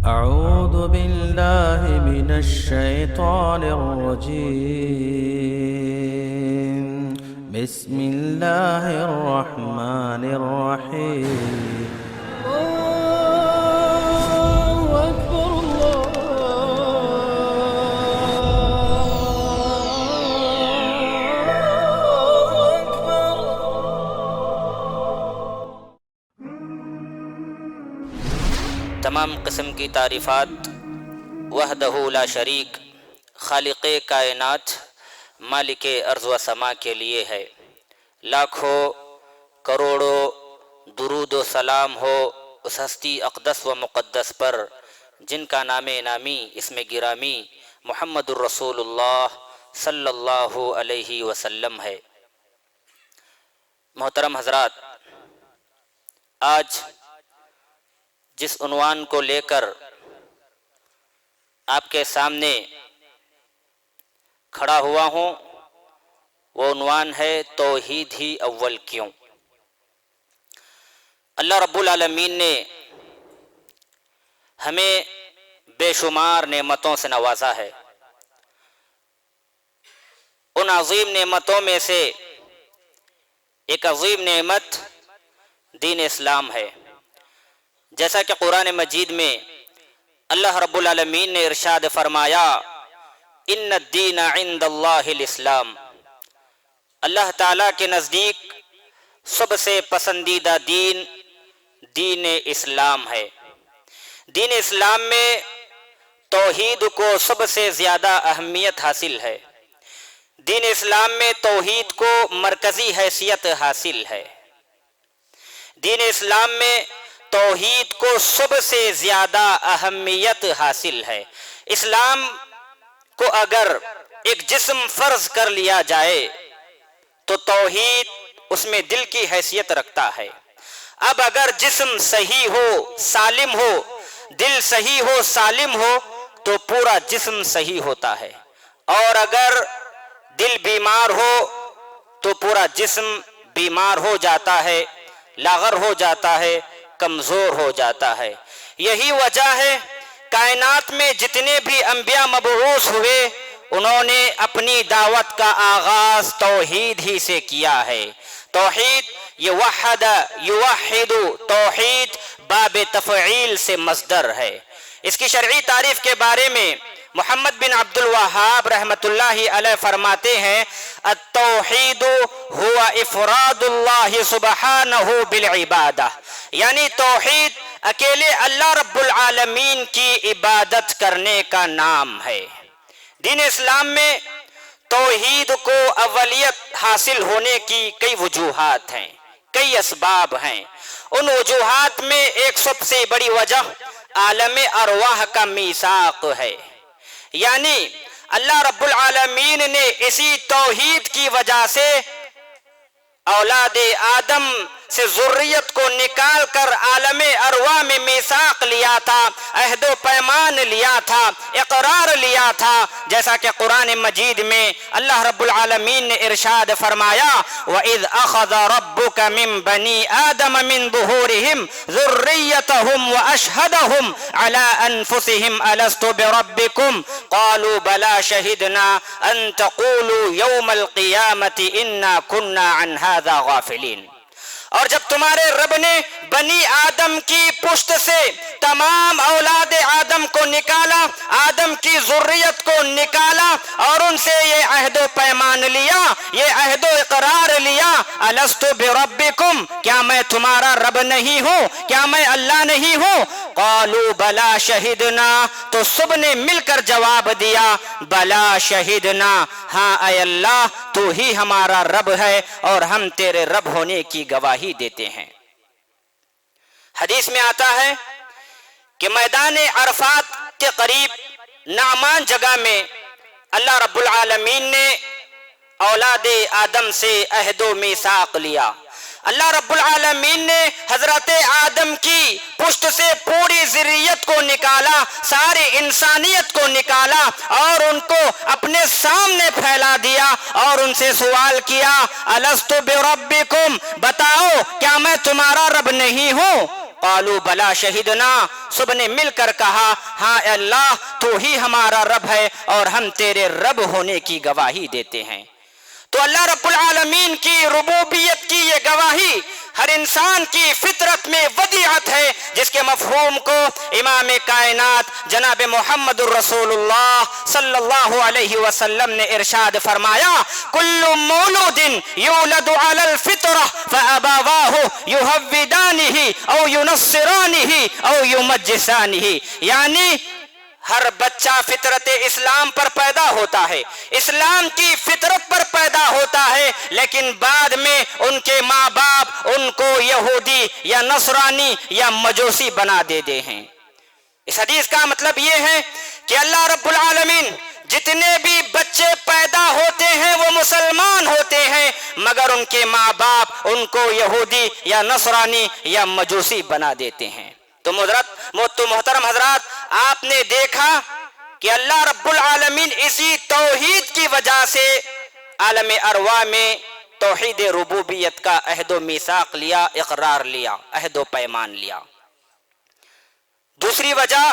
أعوذ بالله من الشيطان الرجيم. بسم الله الرحمن الرحيم. الله أكبر الله أكبر. تمام قسم کی تعریفات وحدہ لا شریک خالق کائنات مالک ارض و سما کے لیے ہے۔ لاکھوں کروڑوں درود و سلام ہو اس ہستی اقدس و مقدس پر جن کا نام نامی اسم گرامی محمد الرسول اللہ صلی اللہ علیہ وسلم ہے۔ محترم حضرات، آج جس عنوان کو لے کر آپ کے سامنے کھڑا ہوا ہوں وہ عنوان ہے توحید ہی اول کیوں۔ اللہ رب العالمین نے ہمیں بے شمار نعمتوں سے نوازا ہے۔ ان عظیم نعمتوں میں سے ایک عظیم نعمت دین اسلام ہے۔ جیسا کہ قرآن مجید میں اللہ رب العالمین نے ارشاد فرمایا، ان الدین عند اللہ الاسلام، اللہ تعالیٰ کے نزدیک سب سے پسندیدہ دین دین اسلام ہے۔ دین اسلام میں توحید کو سب سے زیادہ اہمیت حاصل ہے۔ دین اسلام میں توحید کو مرکزی حیثیت حاصل ہے۔ دین اسلام میں توحید کو سب سے زیادہ اہمیت حاصل ہے۔ اسلام کو اگر ایک جسم فرض کر لیا جائے تو توحید اس میں دل کی حیثیت رکھتا ہے۔ اب اگر جسم صحیح ہو، سالم ہو، دل صحیح ہو، سالم ہو تو پورا جسم صحیح ہوتا ہے، اور اگر دل بیمار ہو تو پورا جسم بیمار ہو جاتا ہے، لاغر ہو جاتا ہے، کمزور ہو جاتا ہے۔ یہی وجہ ہے کائنات میں جتنے بھی انبیاء مبعوث ہوئے انہوں نے اپنی دعوت کا آغاز توحید ہی سے کیا ہے۔ توحید یہ وحد یوحد، توحید باب تفعیل سے مصدر ہے۔ اس کی شرعی تعریف کے بارے میں محمد بن عبد الوہاب رحمۃ اللہ علیہ فرماتے ہیں، التوحید هو افراد اللہ سبحانہ بالعبادہ، یعنی توحید اکیلے اللہ رب العالمین کی عبادت کرنے کا نام ہے۔ دین اسلام میں توحید کو اولیت حاصل ہونے کی کئی وجوہات ہیں، کئی اسباب ہیں۔ ان وجوہات میں ایک سب سے بڑی وجہ عالم ارواح کا میثاق ہے، یعنی اللہ رب العالمین نے اسی توحید کی وجہ سے اولاد آدم سے ذریت کو نکال کر عالم ارواح میں میثاق لیا تھا، عہد و پیمان لیا تھا، اقرار لیا تھا، جیسا کہ قرآن مجید میں اللہ رب العالمین نے ارشاد فرمایا، وَإِذْ أَخَذَ رَبُّكَ مِنْ بَنِي آدَمَ مِنْ ظُهُورِهِمْ ذُرِّيَّتَهُمْ وَأَشْهَدَهُمْ عَلَىٰ أَنفُسِهِمْ أَلَسْتُ بِرَبِّكُمْ قَالُوا بَلَىٰ شَهِدْنَا أَن تَقُولُوا يَوْمَ الْقِيَامَةِ إِنَّا كُنَّا عَنْ هَٰذَا غَافِلِينَ۔ اور جب تمہارے رب نے بنی آدم کی پشت سے تمام اولاد آدم کو نکالا، آدم کی ذریت کو نکالا اور ان سے یہ عہد و پیمان لیا، یہ عہد و اقرار لیا، الست بربکم، کیا میں تمہارا رب نہیں ہوں، کیا میں اللہ نہیں ہوں؟ قالوا بلا شہدنا، تو سب نے مل کر جواب دیا، بلا شہدنا، ہاں اے اللہ تو ہی ہمارا رب ہے اور ہم تیرے رب ہونے کی گواہی دیتے ہیں۔ حدیث میں آتا ہے کہ میدان عرفات کے قریب نعمان جگہ میں اللہ رب العالمین نے اولاد آدم سے عہد و میثاق لیا۔ اللہ رب العالمین نے حضرت آدم کی پشت سے پوری ذریت کو نکالا، ساری انسانیت کو نکالا اور ان کو اپنے سامنے پھیلا دیا اور ان سے سوال کیا، الست بربکم، بتاؤ کیا میں تمہارا رب نہیں ہوں؟ قالوا بلا شہدنا، سب نے مل کر کہا ہاں اے اللہ تو ہی ہمارا رب ہے اور ہم تیرے رب ہونے کی گواہی دیتے ہیں۔ تو اللہ رب العالمین کی ربوبیت کی یہ گواہی ہر انسان کی فطرت میں ودیعت ہے، جس کے مفہوم کو امام کائنات جناب محمد الرسول اللہ صلی اللہ علیہ وسلم نے ارشاد فرمایا، کل مولود یولد علی الفطرہ فابواہ یہودانہ او ینصرانہ او یمجسانہ، یعنی ہر بچہ فطرت اسلام پر پیدا ہوتا ہے، اسلام کی فطرت پر پیدا ہوتا ہے، لیکن بعد میں ان کے ماں باپ ان کو یہودی یا نصرانی یا مجوسی بنا دیتے ہیں۔ اس حدیث کا مطلب یہ ہے کہ اللہ رب العالمین جتنے بھی بچے پیدا ہوتے ہیں وہ مسلمان ہوتے ہیں، مگر ان کے ماں باپ ان کو یہودی یا نصرانی یا مجوسی بنا دیتے ہیں۔ تو محترم حضرات، آپ نے دیکھا کہ اللہ رب العالمین اسی توحید کی وجہ سے عالم ارواح میں توحید ربوبیت کا عہد و میثاق لیا، اقرار لیا، عہد و پیمان لیا۔ دوسری وجہ،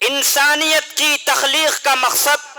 انسانیت کی تخلیق کا مقصد،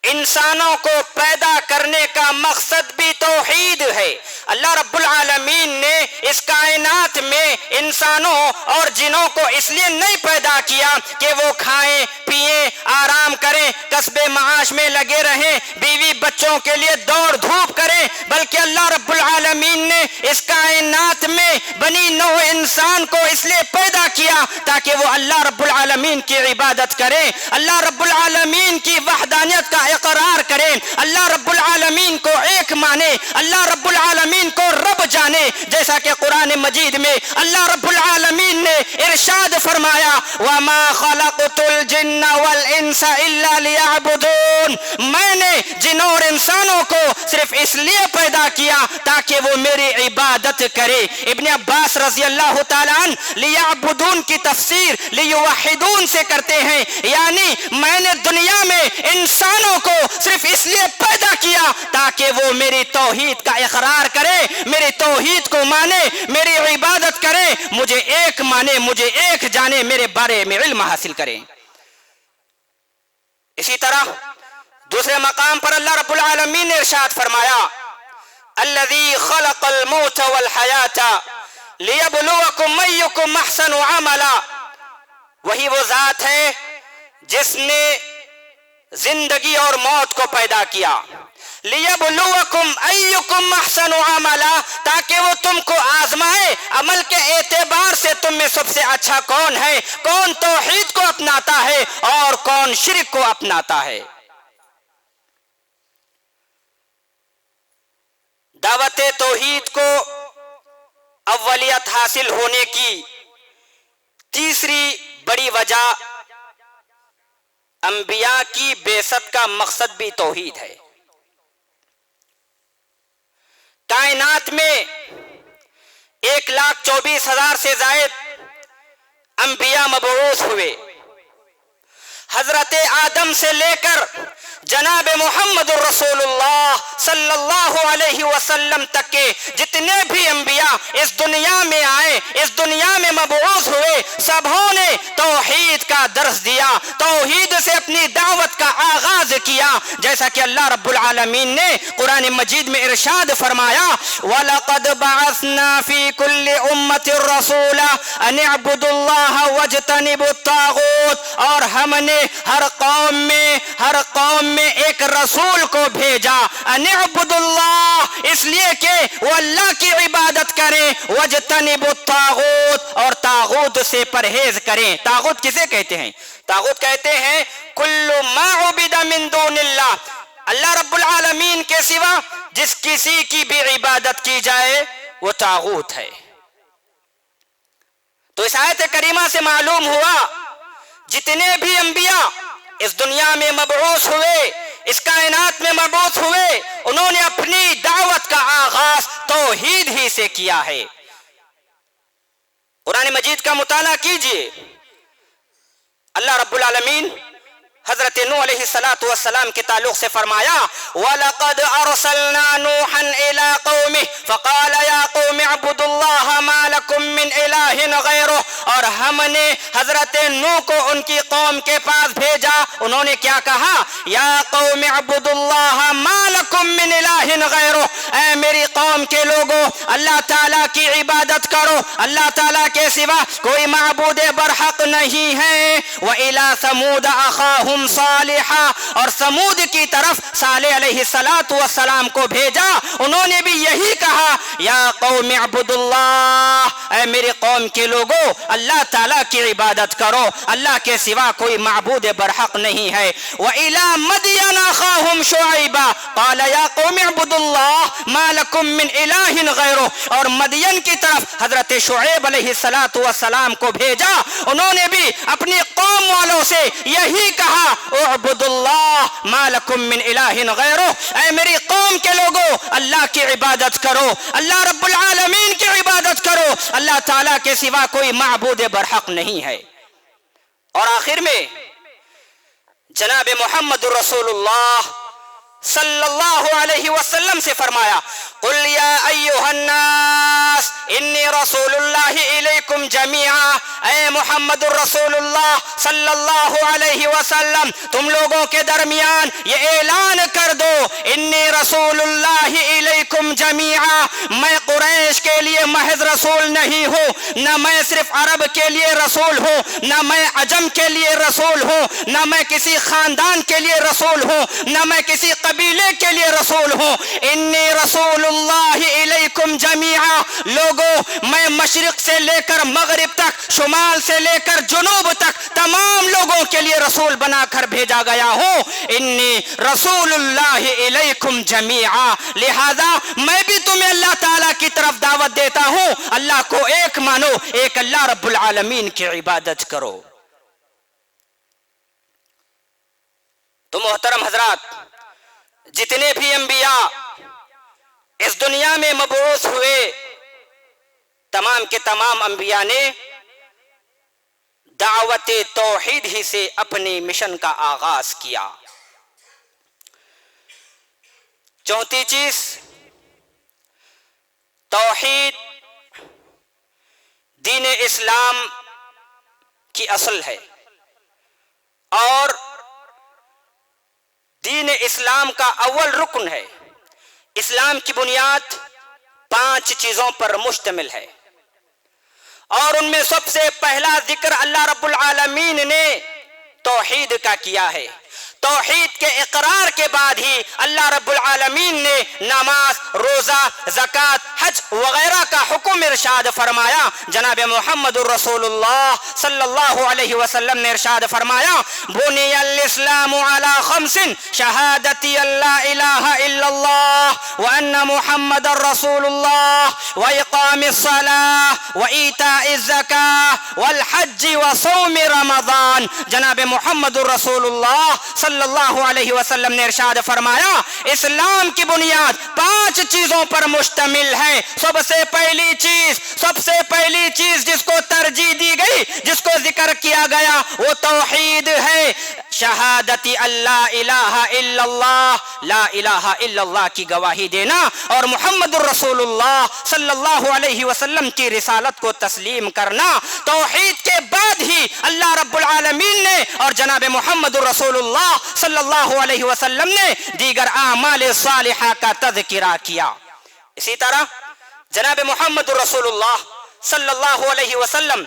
انسانوں کو پیدا کرنے کا مقصد بھی توحید ہے۔ اللہ رب العالمین نے اس کائنات میں انسانوں اور جنوں کو اس لیے نہیں پیدا کیا کہ وہ کھائیں پیئیں آرام کریں کسب معاش میں لگے رہیں بیوی بچوں کے لیے دوڑ دھوپ کریں، بلکہ اللہ رب العالمین نے اس کائنات میں بنی نوع انسان کو اس لیے پیدا کیا تاکہ وہ اللہ رب العالمین کی عبادت کریں، اللہ رب العالمین کی وحدانیت کا اقرار کریں، اللہ رب العالمین کو ایک مانے، اللہ رب العالمین کو رب جانے، جیسا کہ قرآن مجید میں اللہ رب العالمین نے ارشاد فرمایا وَمَا خَلَقْتُ الْجِنَّ وَالْإِنسَ إِلَّا لِيَعْبُدُونَ، میں نے جنوں اور انسانوں کو صرف اس لیے پیدا کیا تاکہ وہ میری عبادت کرے۔ ابن عباس رضی اللہ تعالیٰ عنہ لیعبدون کی تفسیر لیوحدون سے کرتے ہیں، یعنی میں نے دنیا میں انسانوں کو صرف اس لیے پیدا کیا تاکہ وہ میری توحید کا اقرار کرے، میری توحید کو مانے، میری عبادت کرے، مجھے ایک مانے، مجھے ایک جانے، میرے بارے میں علم حاصل کریں۔ اسی طرح دوسرے مقام پر اللہ رب العالمین نے ارشاد فرمایا الذی خلق الموت والحیات لیبلوکم ایکم احسن عملا، وہی وہ ذات ہے جس نے زندگی اور موت کو پیدا کیا، لیبلوکم ایکم احسن عملا، تاکہ وہ تم کو آزمائے عمل کے اعتبار سے تم میں سب سے اچھا کون ہے، کون توحید کو اپناتا ہے اور کون شرک کو اپناتا ہے۔ دعوت توحید کو اولیت حاصل ہونے کی تیسری بڑی وجہ انبیاء کی بعثت کا مقصد بھی توحید ہے۔ کائنات میں 1,24,000 سے زائد انبیاء مبعوث ہوئے، حضرت آدم سے لے کر جناب محمد الرسول اللہ صلی اللہ علیہ وسلم تک کے جتنے بھی انبیاء اس دنیا میں آئے، اس دنیا میں مبعوث ہوئے، سبوں نے توحید کا درس دیا، توحید سے اپنی دعوت کا آغاز کیا، جیسا کہ اللہ رب العالمین نے قرآن مجید میں ارشاد فرمایا وَلَقَدْ بَعَثْنَا فِي كُلِّ أُمَّةٍ رَسُولًا أَنِ اعْبُدُوا اللَّهَ وَاجْتَنِبُوا الطَّاغُوتَ، اور ہم نے ہر قوم میں ایک رسول کو بھیجا ان اعبدوا اللہ، اس لیے کہ وہ اللہ کی عبادت کریں، واجتنبوا الطاغوت، اور طاغوت سے پرہیز کریں۔ طاغوت کسے کہتے ہیں؟ طاغوت کہتے ہیں کل ما عبد من دون اللہ، اللہ رب العالمین کے سوا جس کسی کی بھی عبادت کی جائے وہ طاغوت ہے۔ تو اس آیت کریمہ سے معلوم ہوا جتنے بھی انبیاء اس دنیا میں مبعوث ہوئے، اس کائنات میں مبعوث ہوئے، انہوں نے اپنی دعوت کا آغاز توحید ہی سے کیا ہے۔ قرآن مجید کا مطالعہ کیجئے، اللہ رب العالمین حضرت نوح علیہ الصلوۃ والسلام کے تعلق سے فرمایا وَلَقَدْ أَرْسَلْنَا نُوحًا إِلَىٰ قَوْمِهِ فَقَالَ يَا قَوْمِ اعْبُدُوا اللَّهَ مَا لَكُم مِّنْ إِلَٰهٍ غَيْرُهُ، اور ہم نے حضرت نوح کو ان کی قوم کے پاس بھیجا، انہوں نے کیا کہا؟ یا قوم اعبدوا اللہ ما لکم من الہ غیرہ، اے میری قوم کے لوگوں اللہ تعالیٰ کی عبادت کرو، اللہ تعالیٰ کے سوا کوئی معبود برحق نہیں ہے۔ وَإِلَىٰ ثَمُودَ أَخَاهُمْ صَالِحًا، اور سمود کی طرف صالح علیہ السلام کو بھیجا، انہوں نے بھی یہی کہا یا قوم اعبدوا اللہ، اے میری قوم کے لوگوں اللہ تعالیٰ کی عبادت کرو، اللہ کے سوا کوئی معبود برحق نہیں ہے۔ وَإِلَىٰ مَدْيَنَ أَخَاهُمْ شُعَيْبًا قَالَ يَا قَوْمِ اعْبُدُوا اللَّهَ مَا لَكُم مِّنْ إِلَٰهٍ غَيْرُهُ، اور مدین کی طرف حضرت شعیب علیہ السلام کو بھیجا، انہوں نے بھی اپنی قوم والوں سے یہی کہا اعبدوا اللہ ما لکم من الہ غیرہ، اے میری قوم کے لوگوں اللہ کی عبادت کرو، اللہ رب العالمین کی عبادت کرو، اللہ تعالیٰ کے سوا کوئی معبود برحق نہیں ہے۔ اور آخر میں جناب محمد رسول اللہ صلی اللہ علیہ وسلم سے فرمایا قل یا ایھا الناس انی رسول اللہ الیکم جمیعا، اے محمد رسول اللہ صلی اللہ علیہ وسلم تم لوگوں کے درمیان یہ اعلان کر دو انی رسول اللہ الیکم جمیعا، میں قریش کے لیے محض رسول نہیں ہوں، نہ میں صرف عرب کے لیے رسول ہوں، نہ میں عجم کے لیے رسول ہوں، نہ میں کسی خاندان کے لیے رسول ہوں، نہ میں کسی قبیلے کے لیے رسول ہوں، انی رسول اللہ الیکم جمیعا، لوگوں میں مشرق سے لے کر مغرب تک، شمال سے لے کر جنوب تک تمام لوگوں کے لیے رسول بنا کر بھیجا گیا ہوں، انی رسول اللہ الیکم جمیعا، لہذا میں بھی تمہیں اللہ تعالیٰ کی طرف دعوت دیتا ہوں اللہ کو ایک مانو، ایک اللہ رب العالمین کی عبادت کرو۔ تو محترم حضرات، جتنے بھی انبیاء اس دنیا میں مبعوث ہوئے تمام کے تمام انبیاء نے دعوت توحید ہی سے اپنی مشن کا آغاز کیا۔ چوتھی چیز توحید دین اسلام کی اصل ہے، اور دین اسلام کا اول رکن ہے۔ اسلام کی بنیاد 5 چیزوں پر مشتمل ہے، اور ان میں سب سے پہلا ذکر اللہ رب العالمین نے توحید کا کیا ہے۔ توحید کے اقرار کے بعد ہی اللہ رب العالمین نے نماز، روزہ، زکوٰۃ، حج وغیرہ کا حکم ارشاد فرمایا۔ جناب محمد رسول اللہ صلی اللہ علیہ وسلم نے ارشاد فرمایا بنی الاسلام علی 5 شہادتی اللہ الہ الا اللہ وان محمد رسول اللہ واقام الصلاۃ وایتاء الزکاۃ والحج وصوم رمضان۔ جناب محمد رسول اللہ صلی اللہ علیہ وسلم نے ارشاد فرمایا اسلام کی بنیاد 5 چیزوں پر مشتمل ہے۔ سب سے پہلی چیز جس کو ترجیح دی گئی، جس کو ذکر کیا گیا، وہ توحید ہے، شہادتی اللہ الہ الا اللہ، لا الہ الا اللہ کی گواہی دینا، اور محمد الرسول اللہ صلی اللہ علیہ وسلم کی رسالت کو تسلیم کرنا۔ توحید کے بعد ہی اللہ رب العالمین نے اور جناب محمد الرسول اللہ صلی اللہ علیہ وسلم نے دیگر اعمال صالحہ کا تذکرہ کیا۔ اسی طرح جناب محمد رسول اللہ صلی اللہ علیہ وسلم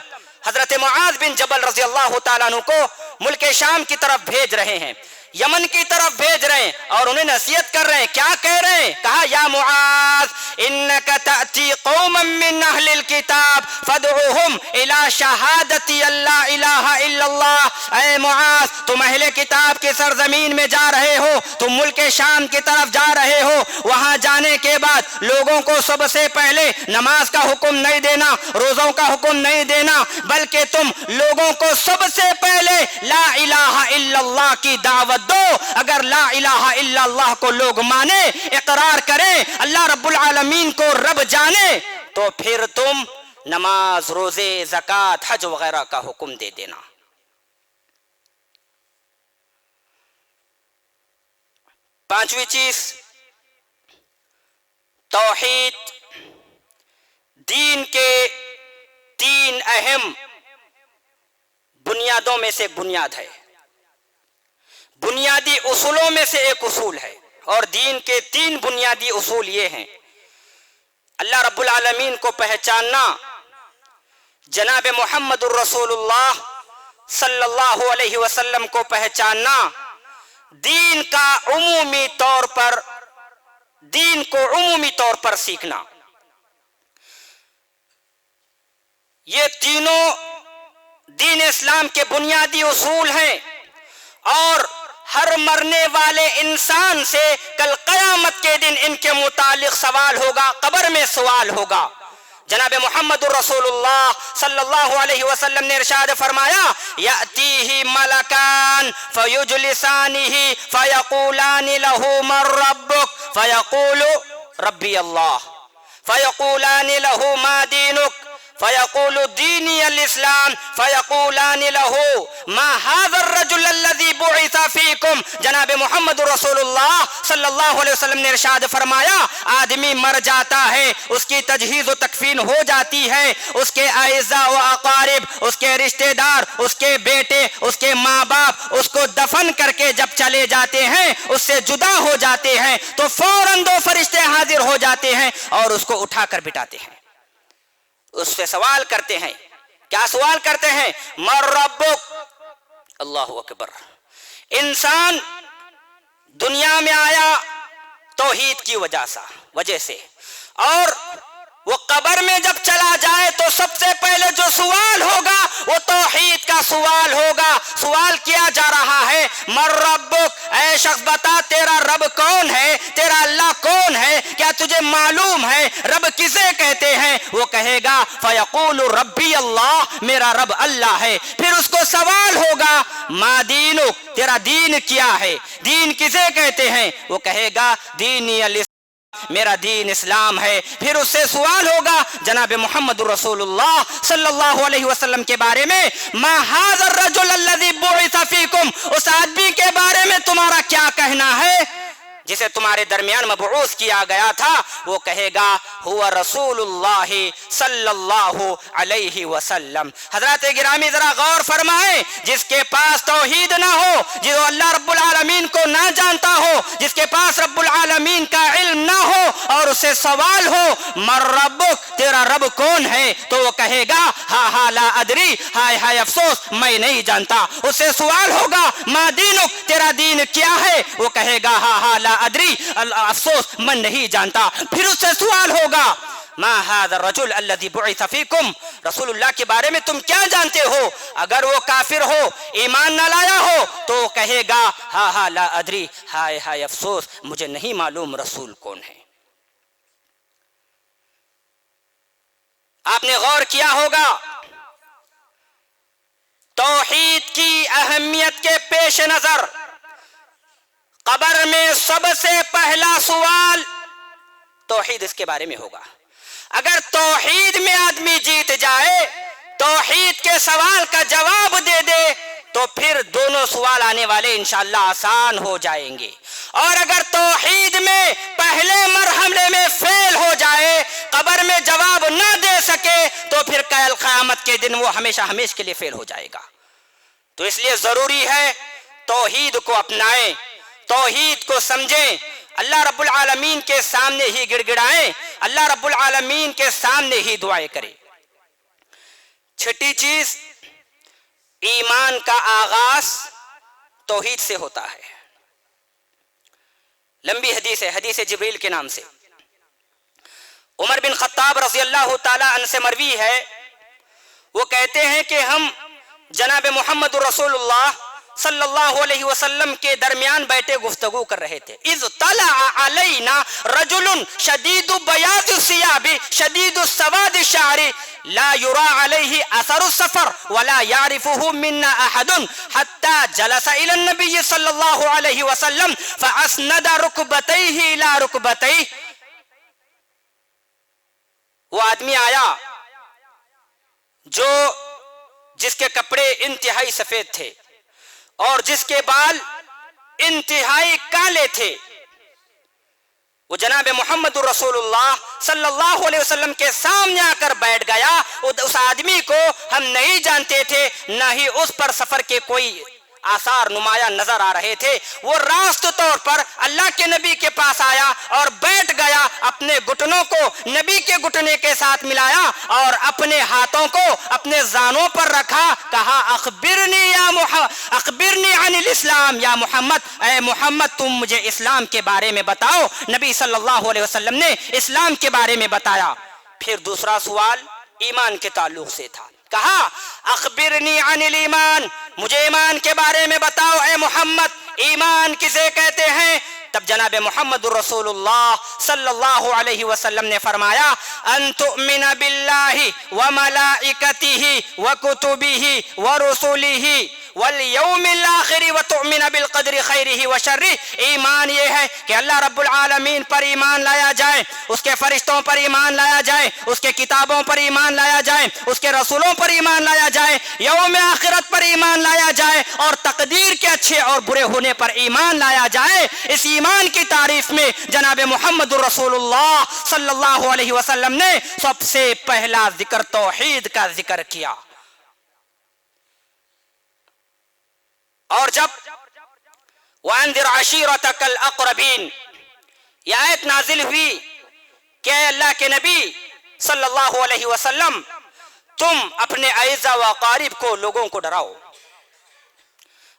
حضرت معاذ بن جبل رضی اللہ تعالیٰ عنہ کو ملک شام کی طرف بھیج رہے ہیں، یمن کی طرف بھیج رہے ہیں، اور انہیں نصیحت کر رہے ہیں۔ کیا کہہ رہے ہیں؟ کہا یا معاذ انک تأتی قوما من اہل الکتاب فادعوہم الی شہادتی اللہ الہ الا اللہ۔ اے معاذ تم اہل کتاب کی سرزمین میں جا رہے ہو، تم ملک شام کی طرف جا رہے ہو، وہاں جانے کے بعد لوگوں کو سب سے پہلے نماز کا حکم نہیں دینا، روزوں کا حکم نہیں دینا، بلکہ تم لوگوں کو سب سے پہلے لا الہ الا اللہ کی دعوت دو۔ اگر لا الہ الا اللہ کو لوگ مانے، اقرار کریں، اللہ رب العالمین کو رب جانے، تو پھر تم نماز، روزے، زکوٰۃ، حج وغیرہ کا حکم دے دینا۔ پانچویں چیز توحید دین کے تین اہم بنیادوں میں سے ایک بنیاد ہے، بنیادی اصولوں میں سے ایک اصول ہے، اور دین کے تین بنیادی اصول یہ ہیں: اللہ رب العالمین کو پہچاننا، جناب محمد الرسول اللہ صلی اللہ علیہ وسلم کو پہچاننا، دین کو عمومی طور پر سیکھنا۔ یہ تینوں دین اسلام کے بنیادی اصول ہیں، اور ہر مرنے والے انسان سے کل قیامت کے دن ان کے متعلق سوال ہوگا، قبر میں سوال ہوگا۔ جناب محمد الرسول اللہ صلی اللہ علیہ وسلم نے ارشاد فرمایا: یأتیہ ملکان فیجلسانہ فیقولان لہ من ربک فیقول ربی اللہ فیقولان لہ ما دینک فیقول دینی الاسلام فیقولان لہ ما ھذا الرجل الذی بعث فیکم۔ جناب محمد رسول اللہ صلی اللہ علیہ وسلم نے ارشاد فرمایا، آدمی مر جاتا ہے، اس کی تجہیز و تکفین ہو جاتی ہے، اس کے اعزاء و اقارب، اس کے رشتہ دار، اس کے بیٹے، اس کے ماں باپ اس کو دفن کر کے جب چلے جاتے ہیں، اس سے جدا ہو جاتے ہیں، تو فوراً دو فرشتے حاضر ہو جاتے ہیں اور اس کو اٹھا کر بٹھاتے ہیں، اس سے سوال کرتے ہیں۔ کیا سوال کرتے ہیں؟ من ربک، اللہ اکبر۔ انسان دنیا میں آیا توحید کی وجہ سے، اور وہ قبر میں جب چلا جائے تو سب سے پہلے جو سوال ہوگا وہ توحید کا سوال ہوگا۔ سوال کیا جا رہا ہے، من ربک، اے شخص بتا تیرا رب کون ہے، تیرا اللہ کون ہے، کیا تجھے معلوم ہے رب کسے کہتے ہیں؟ وہ کہے گا فیقول ربی اللہ، میرا رب اللہ ہے۔ پھر اس کو سوال ہوگا ما دینک، تیرا دین کیا ہے، دین کسے کہتے ہیں؟ وہ کہے گا دینی الاسلام، میرا دین اسلام ہے۔ پھر اس سے سوال ہوگا جناب محمد رسول اللہ صلی اللہ علیہ وسلم کے بارے میں، ما ھذا الرجل الذی بعث فیکم، اس آدمی کے بارے میں تمہارا کیا کہنا ہے جسے تمہارے درمیان مبعوث کیا گیا تھا؟ وہ کہے گا ہوا رسول اللہ صلی اللہ علیہ وسلم۔ حضرات گرامی ذرا غور فرمائیں، جس کے پاس توحید نہ ہو، جو اللہ رب العالمین کو نہ جانتا ہو، جس کے پاس رب العالمین کا علم نہ ہو، اور اسے سوال ہو من ربک، تیرا رب کون ہے، تو وہ کہے گا ہا لا ادری، ہائے ہائے افسوس میں نہیں جانتا۔ اس سے سوال ہوگا ما دینک، تیرا دین کیا ہے، وہ کہے گا ہا لا ادری، افسوس میں نہیں جانتا۔ پھر اس سے سوال ہوگا ما ھذا الرجل الذی بعث فیکم، رسول اللہ کے بارے میں تم کیا جانتے ہو؟ اگر وہ کافر ہو، ایمان نہ لایا ہو، تو وہ کہے گا ہا لا ادری، ہائے ہائے افسوس مجھے نہیں معلوم رسول کون ہے۔ آپ نے غور کیا ہوگا، توحید کی اہمیت کے پیش نظر قبر میں سب سے پہلا سوال توحید اس کے بارے میں ہوگا۔ اگر توحید میں آدمی جیت جائے، توحید کے سوال کا جواب دے دے، تو پھر دونوں سوال آنے والے انشاءاللہ آسان ہو جائیں گے۔ اور اگر توحید میں پہلے مرحلے میں فیل ہو جائے، قبر میں جواب نہ دے سکے، تو پھر کل قیامت کے دن وہ ہمیشہ ہمیشہ کے لیے فیل ہو جائے گا۔ تو اس لیے ضروری ہے توحید کو اپنائیں، توحید کو سمجھیں، اللہ رب العالمین کے سامنے ہی گڑ گڑائیں، اللہ رب العالمین کے سامنے ہی دعائیں کریں۔ چھٹی چیز، ایمان کا آغاز توحید سے ہوتا ہے۔ لمبی حدیث ہے، حدیث جبریل کے نام سے، عمر بن خطاب رضی اللہ تعالی عنہ سے مروی ہے، وہ کہتے ہیں کہ ہم جناب محمد رسول اللہ صلی اللہ علیہ وسلم کے درمیان بیٹھے گفتگو کر رہے تھے۔ اذ طلع علینا رجل شدید بیاض الثیاب شدید السواد الشعر لا يرى عليه اثر السفر ولا يعرفه منا احد حتى جلس الى النبي صلی اللہ علیہ وسلم فاسند ركبتيه الى ركبتيه۔ وہ آدمی آیا جس کے کپڑے انتہائی سفید تھے اور جس کے بال انتہائی کالے تھے، وہ جناب محمد رسول اللہ صلی اللہ علیہ وسلم کے سامنے آ کر بیٹھ گیا. اس آدمی کو ہم نہیں جانتے تھے، نہ ہی اس پر سفر کے کوئی آثار نمایاں نظر آ رہے تھے. وہ راست طور پر اللہ کے نبی کے پاس آیا اور بیٹھ گیا، اپنے گھٹنوں کو نبی کے گھٹنے کے ساتھ ملایا اور اپنے ہاتھوں کو اپنے زانوں پر رکھا. کہا اخبرنی عن الاسلام یا محمد، اے محمد تم مجھے اسلام کے بارے میں بتاؤ. نبی صلی اللہ علیہ وسلم نے اسلام کے بارے میں بتایا. پھر دوسرا سوال ایمان کے تعلق سے تھا. کہا اخبرنی عن الایمان، مجھے ایمان کے بارے میں بتاؤ اے محمد، ایمان کسے کہتے ہیں؟ تب جناب محمد رسول اللہ صلی اللہ علیہ وسلم نے فرمایا ان تؤمن باللہ وملائکتہ وکتبہ ورسلہ والیوم الآخر وتؤمن بالقدر خیرہ وشرہ. ایمان یہ ہے کہ اللہ رب العالمین پر ایمان لایا جائے، اس کے فرشتوں پر ایمان لایا جائے، اس کے کتابوں پر ایمان لایا جائے، اس کے رسولوں پر ایمان لایا جائے، یوم آخرت پر ایمان لایا جائے اور تقدیر کے اچھے اور برے ہونے پر ایمان لایا جائے. اس ایمان کی تعریف میں جناب محمد رسول اللہ صلی اللہ علیہ وسلم نے سب سے پہلا ذکر توحید کا ذکر کیا. اور جب وَأَنذِرْ عَشِيرَتَكَ الْأَقْرَبِينَ یہ آیت نازل ہوئی کہ اے اللہ کے نبی صلی اللہ علیہ وسلم تم اپنے اعزا و اقارب کو لوگوں کو ڈراؤ.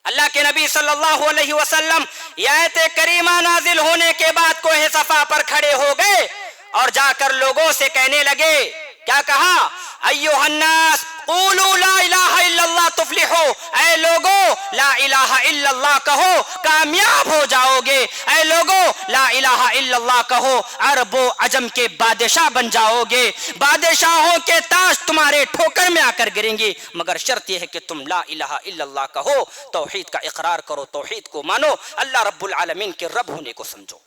اللہ کے نبی صلی اللہ علیہ وسلم یہ آیت کریمہ نازل ہونے کے بعد کوہ صفا پر کھڑے ہو گئے اور جا کر لوگوں سے کہنے لگے. کیا کہا؟ ایھا الناس قولوا لا الہ الا اللہ تفلحوا، اے لوگو لا الہ الا اللہ کہو کامیاب ہو جاؤ گے. اے لوگو لا الہ الا اللہ کہو عرب و عجم کے بادشاہ بن جاؤ گے، بادشاہوں کے تاج تمہارے ٹھوکر میں آ کر گریں گے. مگر شرط یہ ہے کہ تم لا الہ الا اللہ کہو، توحید کا اقرار کرو، توحید کو مانو، اللہ رب العالمین کے رب ہونے کو سمجھو.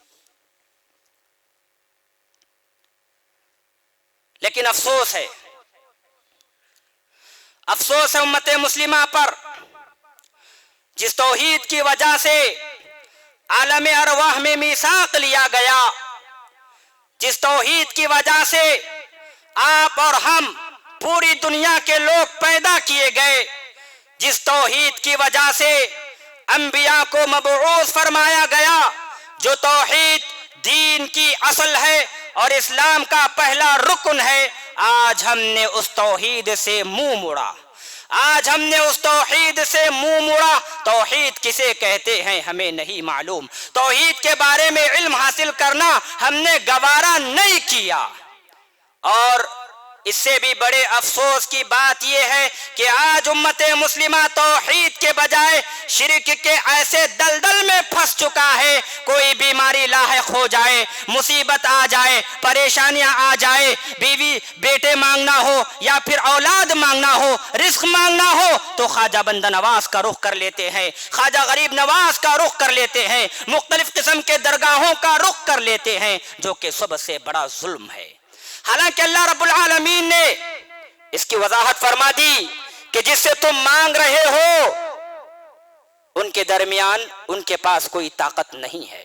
لیکن افسوس ہے امت مسلمہ پر، جس توحید کی وجہ سے عالم ارواح میں میثاق لیا گیا، جس توحید کی وجہ سے آپ اور ہم پوری دنیا کے لوگ پیدا کیے گئے، جس توحید کی وجہ سے انبیاء کو مبعوث فرمایا گیا، جو توحید دین کی اصل ہے اور اسلام کا پہلا رکن ہے، آج ہم نے اس توحید سے منہ موڑا. آج ہم نے اس توحید سے منہ موڑا. توحید کسے کہتے ہیں ہمیں نہیں معلوم. توحید کے بارے میں علم حاصل کرنا ہم نے گوارا نہیں کیا. اور اس سے بھی بڑے افسوس کی بات یہ ہے کہ آج امت مسلمہ توحید کے بجائے شرک کے ایسے دلدل میں پھنس چکا ہے. کوئی بیماری لاحق ہو جائے، مصیبت آ جائے، پریشانیاں آ جائے، بیوی بیٹے مانگنا ہو یا پھر اولاد مانگنا ہو، رزق مانگنا ہو تو خواجہ بندہ نواز کا رخ کر لیتے ہیں، خواجہ غریب نواز کا رخ کر لیتے ہیں، مختلف قسم کے درگاہوں کا رخ کر لیتے ہیں، جو کہ سب سے بڑا ظلم ہے. حالانکہ اللہ رب العالمین نے اس کی وضاحت فرما دی کہ جس سے تم مانگ رہے ہو ان کے درمیان ان کے پاس کوئی طاقت نہیں ہے.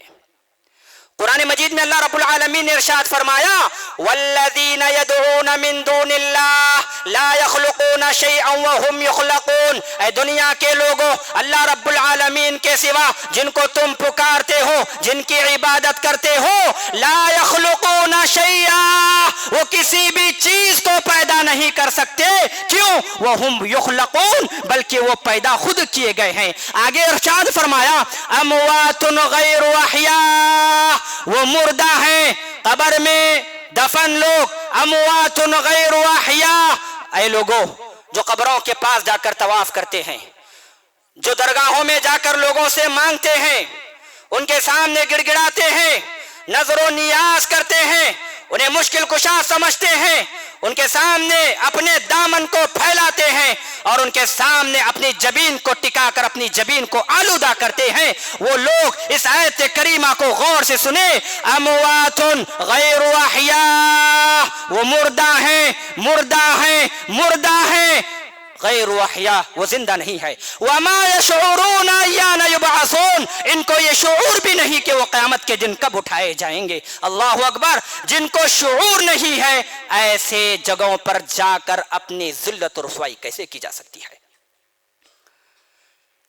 قرآن مجید میں اللہ رب العالمین نے ارشاد فرمایا والذین یدعون من دون اللہ لا یخلقون شیئا وهم یخلقون. اے دنیا کے لوگوں، اللہ رب العالمین کے سوا جن کو تم پکارتے ہو، جن کی عبادت کرتے ہو، لا یخلقون شیئا، وہ کسی بھی چیز کو پیدا نہیں کر سکتے. کیوں؟ وهم یخلقون، بلکہ وہ پیدا خود کیے گئے ہیں. آگے ارشاد فرمایا اموات غیر احیاء، وہ مردہ ہیں، قبر میں دفن لوگ. اموات غیر احیاء، اے لوگوں جو قبروں کے پاس جا کر طواف کرتے ہیں، جو درگاہوں میں جا کر لوگوں سے مانگتے ہیں، ان کے سامنے گڑ گڑاتے ہیں، نظر و نیاز کرتے ہیں، انہیں مشکل کشا سمجھتے ہیں، ان کے سامنے اپنے دامن کو پھیلاتے ہیں اور ان کے سامنے اپنی جبین کو ٹکا کر اپنی جبین کو آلودہ کرتے ہیں، وہ لوگ اس آیت کریمہ کو غور سے سنیں. اموات غیر احیاء، وہ مردہ ہیں، مردہ ہیں، مردہ ہیں، غیر احیا، وہ زندہ نہیں ہے. وما یشعرون ایان یبعثون، ان کو یہ شعور بھی نہیں کہ وہ قیامت کے دن کب اٹھائے جائیں گے. اللہ اکبر. جن کو شعور نہیں ہے ایسے جگہوں پر جا کر اپنی ذلت و رسوائی کیسے کی جا سکتی ہے.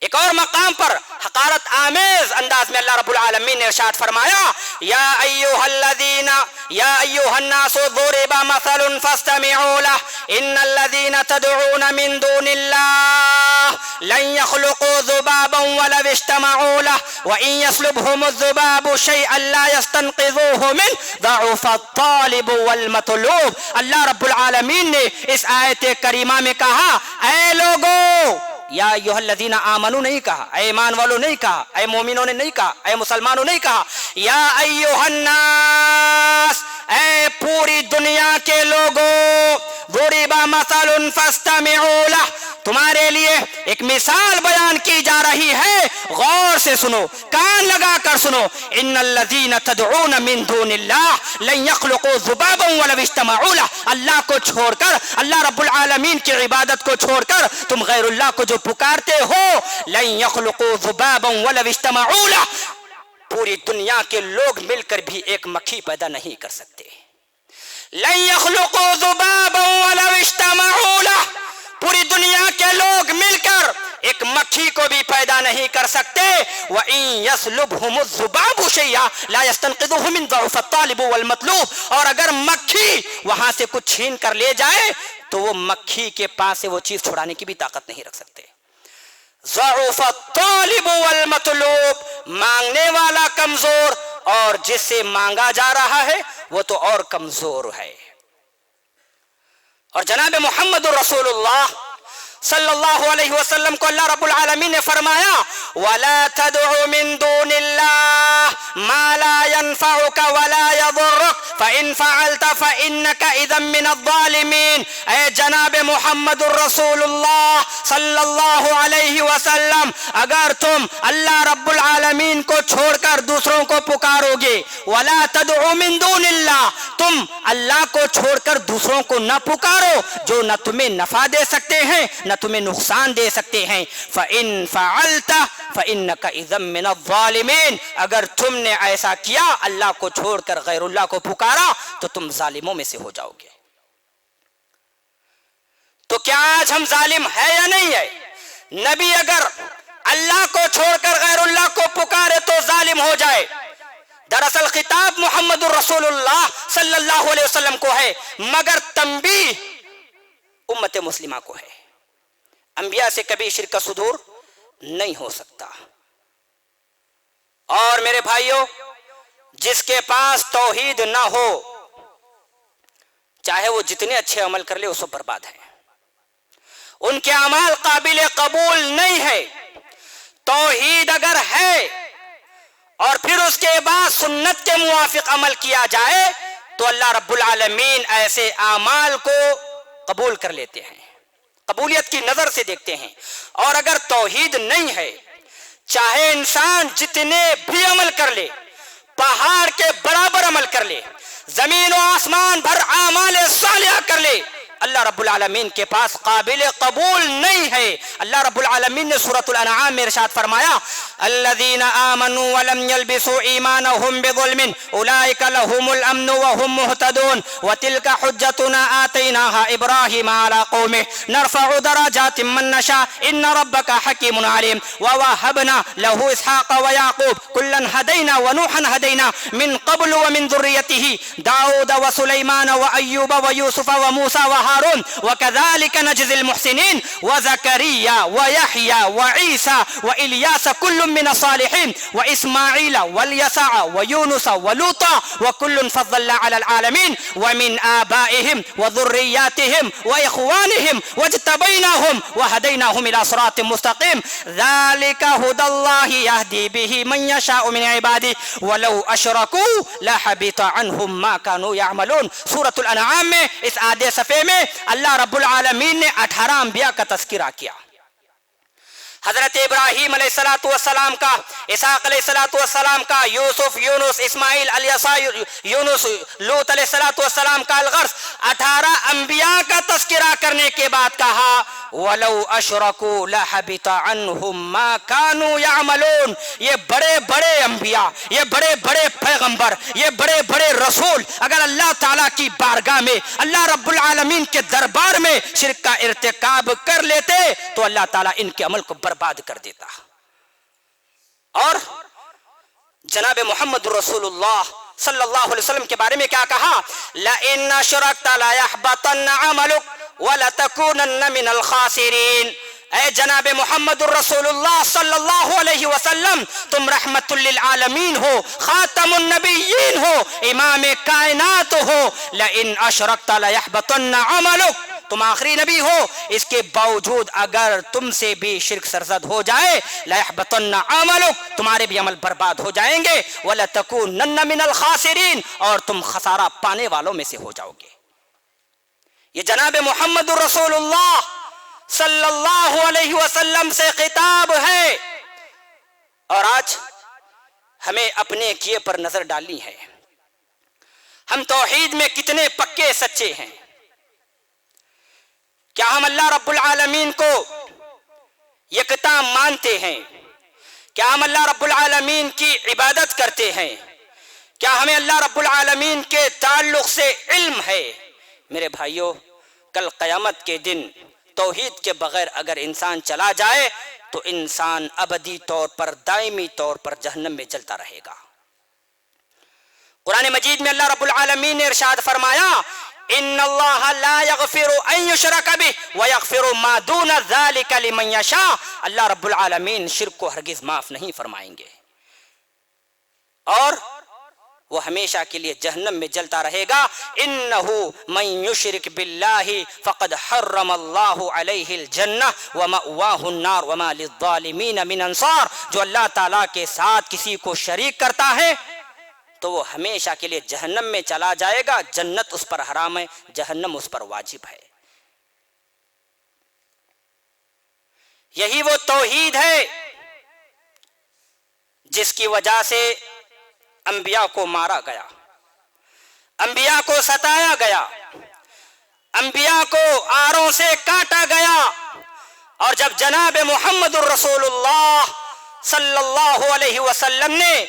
ایک اور مقام پر حقارت آمیز انداز میں اللہ رب العالمین نے ارشاد فرمایا یا ایھا الذین یا ایھا الناس ضرب مثل فاستمعوا له ان الذین تدعون من دون اللہ لن يخلقوا ذبابا ولو اجتمعوا له وان يسلبهم الذباب شيئا لا يستنقذوه منه ضعف الطالب والمطلوب. اللہ رب العالمین نے اس آیت کریمہ میں کہا اے لوگوں، یا ایھا الذین آمنو نہیں کہا، اے ایمان والوں نہیں کہا، اے مومنوں نے نہیں کہا، اے مسلمانوں نہیں کہا، یا ایھا الناس، اے پوری دنیا کے لوگوں، ضرب مثل فاستمعوا لہ، تمہارے لیے ایک مثال بیان کی جا رہی ہے، غور سے سنو، کان لگا کر سنو. ان الذین تدعون من دون اللہ لن يخلقوا ذبابا ولو اجتمعوا لہ، اللہ کو چھوڑ کر، اللہ رب العالمین کی عبادت کو چھوڑ کر تم غیر اللہ کو جو پکارتے ہو، لن يخلقوا ذبابا ولو اجتمعوا لہ، پوری دنیا کے لوگ مل کر بھی ایک مکھی پیدا نہیں کر سکتے. لن يخلقوا ذبابا ولو اجتمعوا لہ، پوری دنیا کے لوگ مل کر ایک مکھی کو بھی پیدا نہیں کر سکتے. وَإِن يَسْلُبْهُمُ الذُّبَابُ شَيْئًا لَا يَسْتَنقِذُوهُ مِنْ ضَعْفِ الطَّالِبِ وَالْمَطْلُوبِ، اور اگر مکھی وہاں سے کچھ چھین کر لے جائے تو وہ مکھی کے پاس سے وہ چیز چھڑانے کی بھی طاقت نہیں رکھ سکتے. ضعف الطالب والمطلوب، مانگنے والا کمزور اور جس سے مانگا جا رہا ہے وہ تو اور کمزور ہے. اور جناب محمد رسول اللہ صلی اللہ علیہ وسلم کو اللہ رب العالمین نے فرمایا وَلَا تَدْعُ مِن دُونِ اللَّهِ مَا لَا يَنفَعُكَ وَلَا يَضُرُّكَ فَإِن فَعَلْتَ فَإِنَّكَ إِذًا مِّنَ الظَّالِمِينَ. اے جناب محمد رسول اللہ صلی اللہ علیہ وسلم، اگر تم اللہ رب العالمین کو چھوڑ کر دوسروں کو پکارو گے، وَلَا تَدْعُ مِن دُونِ اللَّهِ، تم اللہ کو چھوڑ کر دوسروں کو نہ پکارو جو نہ تمہیں نفع دے سکتے ہیں نہ تمہیں نقصان دے سکتے ہیں. فَإِن فَعَلْتَ فَإِنَّكَ إِذًا مِّنَ الظَّالِمِينَ، اگر تم نے ایسا کیا، اللہ کو چھوڑ کر غیر اللہ کو پکارا، تو تم ظالموں میں سے ہو جاؤ گے. تو کیا آج ہم ظالم ہے یا نہیں ہے؟ نبی اگر اللہ کو چھوڑ کر غیر اللہ کو پکارے تو ظالم ہو جائے. دراصل خطاب محمد الرسول اللہ صلی اللہ علیہ وسلم کو ہے، مگر تنبیہ امت مسلمہ کو ہے. انبیاء سے کبھی شرک کا صدور نہیں ہو سکتا. اور میرے بھائیوں، جس کے پاس توحید نہ ہو، چاہے وہ جتنے اچھے عمل کر لے، وہ سب برباد ہے. ان کے اعمال قابل قبول نہیں ہے. توحید اگر ہے اور پھر اس کے بعد سنت کے موافق عمل کیا جائے تو اللہ رب العالمین ایسے اعمال کو قبول کر لیتے ہیں، قبولیت کی نظر سے دیکھتے ہیں. اور اگر توحید نہیں ہے، چاہے انسان جتنے بھی عمل کر لے، پہاڑ کے برابر عمل کر لے، زمین و آسمان بھر اعمال صالحہ کر لے، اللہ رب العالمین کے پاس قابل قبول نہیں ہے. اللہ رب العالمین نے سورۃ الانعام میں ارشاد فرمایا الذین آمنوا ولم يلبسوا ایمانهم بظلم اولئک لهم الامن وهم مهتدون وتلك حجتنا آتیناها ابراہیم علی قومه نرفع درجات من نشاء ان ربک حکیم علیم ووهبنا له اسحاق ویعقوب کلا هدینا ونوحا هدینا من قبل ومن ذریته داود وسلیمان وایوب ویوسف وموسى وهارون وكذلك نجزي المحسنين وزكريا ويحيى وعيسى وإلياس كل من الصالحين وإسماعيل واليسع ويونس ولوطا وكل فضلنا على العالمين ومن آبائهم وذرياتهم وإخوانهم واجتبيناهم وهديناهم إلى صراط مستقيم ذلك هدى الله يهدي به من يشاء من عباده ولو أشركوا لحبط عنهم ما كانوا يعملون. سورة الانعام میں اس آدھے صفحے میں اللہ رب العالمین نے 18 انبیاء کا تذکرہ کیا. حضرت ابراہیم علیہ الصلوۃ والسلام کا، اسحاق علیہ الصلوۃ والسلام کا، یوسف، یونس، اسماعیل، الیسع، یونس، لوط علیہ الصلوۃ والسلام کا، الغرض 18 انبیاء کا تذکرہ کرنے کے بعد کہا وَلَوْ أَشْرَكُوا لَحَبِطَ عَنْهُمْ مَا كَانُوا يَعْمَلُونَ۔ یہ بڑے بڑے انبیاء، یہ بڑے بڑے پیغمبر، یہ بڑے بڑے رسول اگر اللہ تعالیٰ کی بارگاہ میں، اللہ رب العالمین کے دربار میں شرک کا ارتکاب کر لیتے تو اللہ تعالیٰ ان کے عمل کو برباد کر دیتا۔ اور جناب محمد رسول اللہ صلی اللہ علیہ وسلم کے بارے میں کیا کہا؟ لَإِنَّ أَشْرَكْتَ لَيَحْبَطَنَّ عَمَلُكَ وَلَتَكُونَنَّ مِنَ الْخَاسِرِينَ۔ اے جناب محمد الرسول اللہ صلی اللہ علیہ وسلم، تم رحمت للعالمین ہو، خاتم النبیین ہو، امام کائنات ہو۔ لَإِنْ أَشْرَكْتَ لَيَحْبَطَنَّ عَمَلُكَ، تم آخری نبی ہو، اس کے باوجود اگر تم سے بھی شرک سرزد ہو جائے، لَيَحْبَطَنَّ عَمَلُكَ، تمہارے بھی عمل برباد ہو جائیں گے، وَلَتَكُونَنَّ مِنَ الْخَاسِرِينَ، اور تم خسارہ پانے والوں میں سے ہو جاؤ گے۔ یہ جناب محمد رسول اللہ صلی اللہ علیہ وسلم سے خطاب ہے، اور آج ہمیں اپنے کیے پر نظر ڈالنی ہے۔ ہم توحید میں کتنے پکے سچے ہیں؟ کیا ہم اللہ رب العالمین کو یکتا مانتے ہیں؟ کیا ہم اللہ رب العالمین کی عبادت کرتے ہیں؟ کیا ہمیں اللہ رب العالمین کے تعلق سے علم ہے؟ میرے بھائیوں، کل قیامت کے دن توحید کے بغیر اگر انسان چلا جائے تو انسان ابدی طور پر، دائمی طور پر جہنم میں جلتا رہے گا۔ قرآن مجید میں اللہ رب العالمین نے ارشاد فرمایا ان اللہ لا یغفر ان یشرک بہ ویغفر ما دون ذلک لمن یشاء۔ اللہ رب العالمین شرک کو ہرگز معاف نہیں فرمائیں گے، اور وہ ہمیشہ کے لیے جہنم میں جلتا رہے گا۔ انہ من یشرک باللہ فقد حرم اللہ علیہ الجنہ ومأواہ النار وما للظالمین من انصار۔ جو اللہ تعالیٰ کے ساتھ کسی کو شریک کرتا ہے تو وہ ہمیشہ کے لیے جہنم میں چلا جائے گا، جنت اس پر حرام ہے، جہنم اس پر واجب ہے۔ یہی وہ توحید ہے جس کی وجہ سے انبیاء کو مارا گیا، انبیاء کو ستایا گیا، انبیاء کو آروں سے کاٹا گیا، اور جب جناب محمد الرسول اللہ صلی اللہ علیہ وسلم نے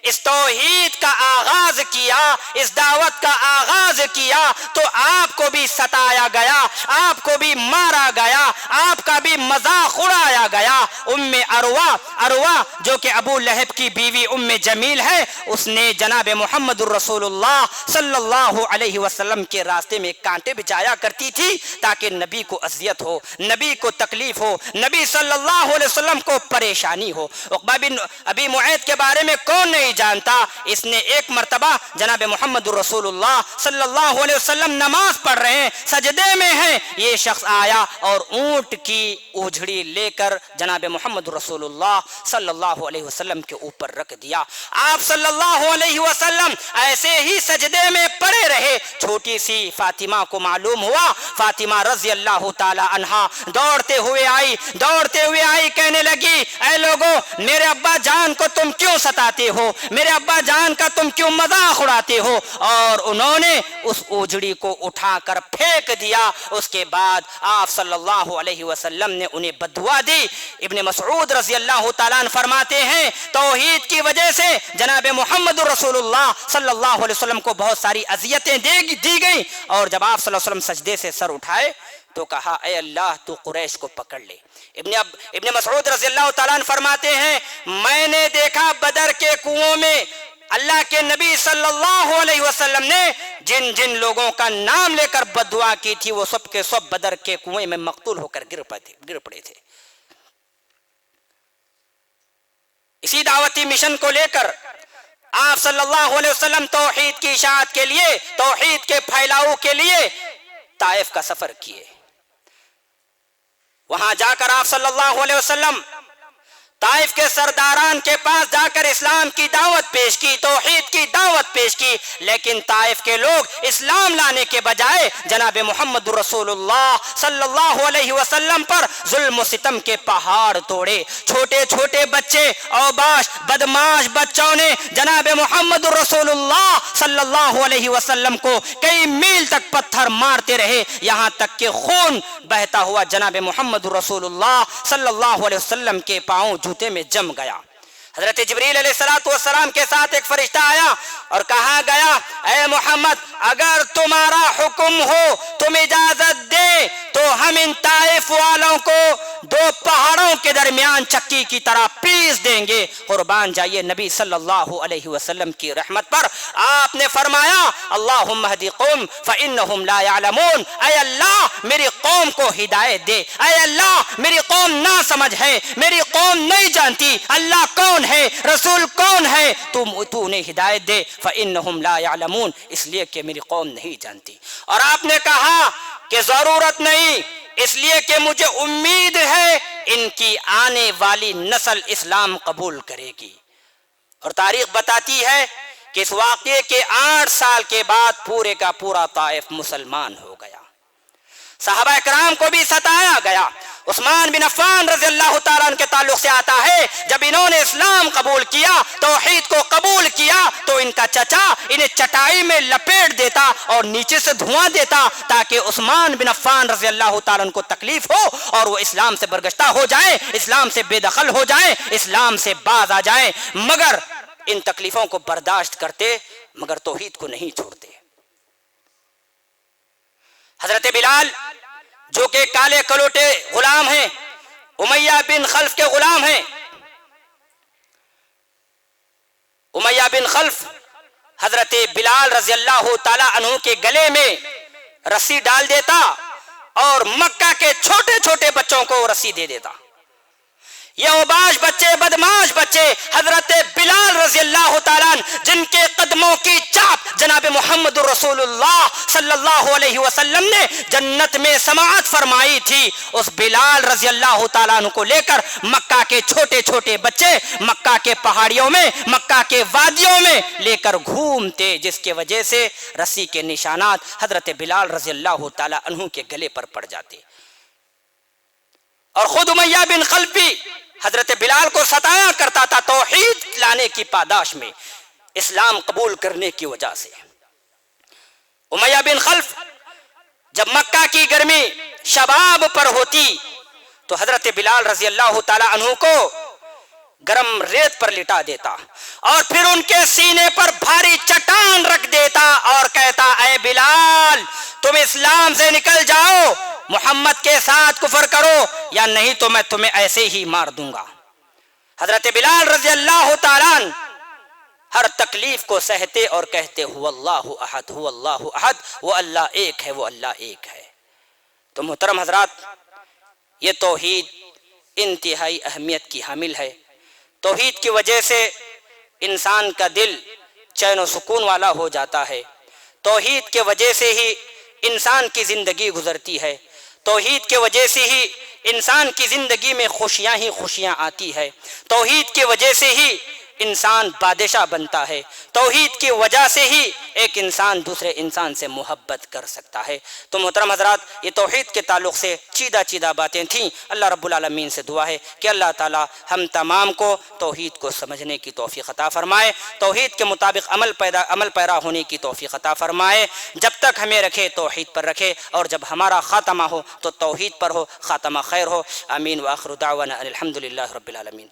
اس توحید کا آغاز کیا، اس دعوت کا آغاز کیا، تو آپ کو بھی ستایا گیا، آپ کو بھی مارا گیا، آپ کا بھی مذاق اڑایا گیا۔ ام عروہ جو کہ ابو لہب کی بیوی ام جمیل ہے، اس نے جناب محمد الرسول اللہ صلی اللہ علیہ وسلم کے راستے میں کانٹے بچایا کرتی تھی تاکہ نبی کو اذیت ہو، نبی کو تکلیف ہو، نبی صلی اللہ علیہ وسلم کو پریشانی ہو۔ عقبہ بن ابی معیط کے بارے میں کون نہیں جانتا؟ اس نے ایک مرتبہ جناب محمد رسول اللہ صلی اللہ علیہ وسلم نماز پڑھ رہے ہیں، سجدے میں ہیں، یہ شخص آیا اور اونٹ کی اوجھڑی لے کر جناب محمد رسول اللہ صلی اللہ علیہ وسلم کے اوپر رکھ دیا۔ آپ صلی اللہ علیہ وسلم ایسے ہی سجدے میں پڑے رہے۔ چھوٹی سی فاطمہ کو معلوم ہوا، فاطمہ رضی اللہ تعالی عنہا دوڑتے ہوئے آئی، کہنے لگی اے لوگو، میرے ابا جان کو تم کیوں ستاتے ہو، میرے ابا جان کا تم کیوں مذاق اڑاتے ہو؟ اور انہوں نے اس اوجڑی کو اٹھا کر پھینک دیا۔ اس کے بعد آپ صلی اللہ علیہ وسلم نے انہیں بددعا دی۔ ابن مسعود رضی اللہ تعالیٰ عنہ فرماتے ہیں توحید کی وجہ سے جناب محمد رسول اللہ صلی اللہ علیہ وسلم کو بہت ساری اذیتیں دی گئیں، اور جب آپ صلی اللہ علیہ وسلم سجدے سے سر اٹھائے تو کہا اے اللہ تو قریش کو پکڑ لے۔ ابن مسعود رضی اللہ تعالیٰ عنہ فرماتے ہیں میں نے دیکھا بدر کے کنووں میں اللہ کے نبی صلی اللہ علیہ وسلم نے جن جن لوگوں کا نام لے کر بددعا کی تھی وہ سب کے سب بدر کے کنویں میں مقتول ہو کر گر پڑے تھے۔ اسی دعوتی مشن کو لے کر آپ صلی اللہ علیہ وسلم توحید کی اشاعت کے لیے، توحید کے پھیلاؤ کے لیے طائف کا سفر کیے۔ وہاں جا کر آپ صلی اللہ علیہ وسلم طائف کے سرداران کے پاس جا کر اسلام کی دعوت پیش کی، توحید کی دعوت پیش کی، لیکن طائف کے لوگ اسلام لانے کے بجائے جناب محمد رسول اللہ صلی اللہ علیہ وسلم پر ظلم و ستم کے پہاڑ توڑے۔ چھوٹے چھوٹے بچے، اوباش بدماش بچوں نے جناب محمد رسول اللہ صلی اللہ علیہ وسلم کو کئی میل تک پتھر مارتے رہے، یہاں تک کہ خون بہتا ہوا جناب محمد رسول اللہ صلی اللہ علیہ وسلم کے پاؤں جوتے میں جم گیا۔ حضرت جبریل علیہ السلام کے ساتھ ایک فرشتہ آیا اور کہا گیا، اے محمد اگر تمہارا حکم ہو تم اجازت دے تو ہم ان طائف والوں کو دو پہاڑوں کے درمیان چکی کی طرح پیس دیں گے۔ قربان جائیے نبی صلی اللہ علیہ وسلم کی رحمت پر، آپ نے فرمایا اللہم اہدی قوم فانہم لا یعلمون، اے اللہ میری قوم کو ہدایت دے، اے اللہ میری قوم نا سمجھ ہے، میری قوم نہیں جانتی اللہ کون ہے، رسول کون ہے، تو انہیں ہدایت دے، فانہم لا یعلمون، اس لیے کہ میری قوم نہیں جانتی۔ اور آپ نے کہا کہ ضرورت نہیں، اس لیے کہ مجھے امید ہے ان کی آنے والی نسل اسلام قبول کرے گی۔ اور تاریخ بتاتی ہے کہ اس واقعے کے 8 سال کے بعد پورے کا پورا طائف مسلمان ہو گیا۔ صحابہ کرام کو بھی ستایا گیا۔ عثمان بن عفان رضی اللہ تعالیٰ عنہ کے تعلق سے آتا ہے، جب انہوں نے اسلام قبول کیا، توحید کو قبول کیا، تو ان کا چچا انہیں چٹائی میں لپیٹ دیتا اور نیچے سے دھواں دیتا تاکہ عثمان بن عفان رضی اللہ تعالیٰ عنہ کو تکلیف ہو اور وہ اسلام سے برگشتہ ہو جائیں، اسلام سے بے دخل ہو جائیں، اسلام سے باز آ جائیں، مگر ان تکلیفوں کو برداشت کرتے مگر توحید کو نہیں چھوڑتے۔ حضرت بلال جو کہ کالے کلوٹے غلام ہیں، امیہ بن خلف کے غلام ہیں، امیہ بن خلف حضرت بلال رضی اللہ تعالی عنہ کے گلے میں رسی ڈال دیتا اور مکہ کے چھوٹے چھوٹے بچوں کو رسی دے دیتا۔ یہ اوباش بچے، بدماش بچے حضرت بلال رضی اللہ تعالیٰ جن کے قدموں کی چاپ جناب محمد رسول اللہ صلی اللہ علیہ وسلم نے جنت میں سماعت فرمائی تھی، اس بلال رضی اللہ تعالیٰ عنہ کو لے کر مکہ کے چھوٹے چھوٹے بچے مکہ کے پہاڑیوں میں، مکہ کے وادیوں میں لے کر گھومتے، جس کی وجہ سے رسی کے نشانات حضرت بلال رضی اللہ تعالیٰ عنہ کے گلے پر پڑ جاتے۔ اور خود امیہ بن خلف بھی حضرت بلال کو ستایا کرتا تھا توحید لانے کی پاداش میں، اسلام قبول کرنے کی وجہ سے۔ امیہ بن خلف جب مکہ کی گرمی شباب پر ہوتی تو حضرت بلال رضی اللہ تعالی عنہ کو گرم ریت پر لٹا دیتا اور پھر ان کے سینے پر بھاری چٹان رکھ دیتا اور کہتا، اے بلال تم اسلام سے نکل جاؤ، محمد کے ساتھ کفر کرو یا نہیں تو میں تمہیں ایسے ہی مار دوں گا۔ حضرت بلال رضی اللہ تعالیٰ عنہ ہر تکلیف کو سہتے اور کہتے هو اللہ احد، هو اللہ احد، وہ اللہ ایک ہے، وہ اللہ ایک ہے۔ تو محترم حضرات، یہ توحید انتہائی اہمیت کی حامل ہے۔ توحید کی وجہ سے انسان کا دل چین و سکون والا ہو جاتا ہے، توحید کے وجہ سے ہی انسان کی زندگی گزرتی ہے، توحید کے وجہ سے ہی انسان کی زندگی میں خوشیاں ہی خوشیاں آتی ہے، توحید کی وجہ سے ہی انسان بادشاہ بنتا ہے، توحید کی وجہ سے ہی ایک انسان دوسرے انسان سے محبت کر سکتا ہے۔ تو محترم حضرات، یہ توحید کے تعلق سے چیدہ باتیں تھیں۔ اللہ رب العالمین سے دعا ہے کہ اللہ تعالی ہم تمام کو توحید کو سمجھنے کی توفیق عطا فرمائے، توحید کے مطابق عمل پیرا ہونے کی توفیق عطا فرمائے، جب تک ہمیں رکھے توحید پر رکھے، اور جب ہمارا خاتمہ ہو تو توحید پر ہو، خاتمہ خیر ہو۔ آمین وآخر دعوانا الحمدللہ رب العالمین۔